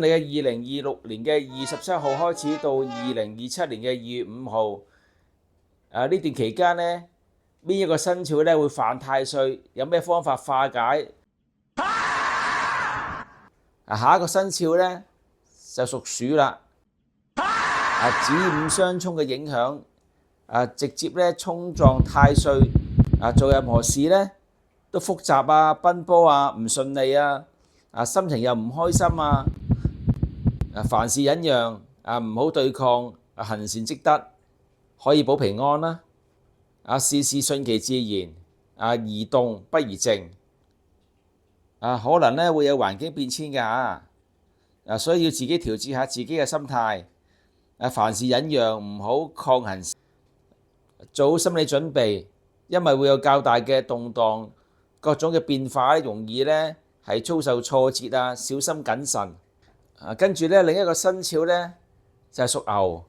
你嘅2026年嘅2月17號開始到2027年嘅2月5號，呢段期間呢，邊一個生肖咧會犯太歲？有咩方法化解？下一個生肖咧就屬鼠啦。子午相沖嘅影響，直接咧衝撞太歲，做任何事咧都複雜啊、奔波啊、唔順利啊，心情又唔開心啊，凡事忍讓，唔好對抗，行善積德，可以保平安啦。事事順其自然，宜動不宜靜。可能咧會有環境變遷㗎，所以要自己調節下自己嘅心態。凡事忍讓，唔好抗衡，做好心理準備，因為會有較大嘅動盪，各種嘅變化容易咧係遭受挫折啊，小心謹慎。跟住咧另一個生肖咧就係屬牛，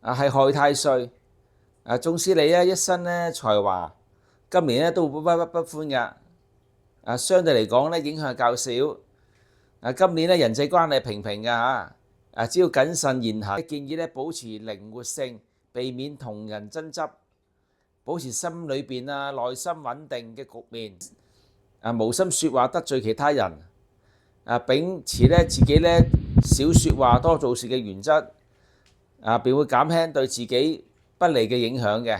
係害太歲。縱使你一生咧才華，今年咧都會不歡㗎。相對嚟講咧影響較少。今年咧人際關係平平㗎嚇，只要謹慎言行，建議咧保持靈活性，避免同人爭執，保持心裏邊內心穩定嘅局面，無心説話得罪其他人，秉持咧自己咧少説話多做事嘅原則，便會減輕對自己不利嘅影響嘅。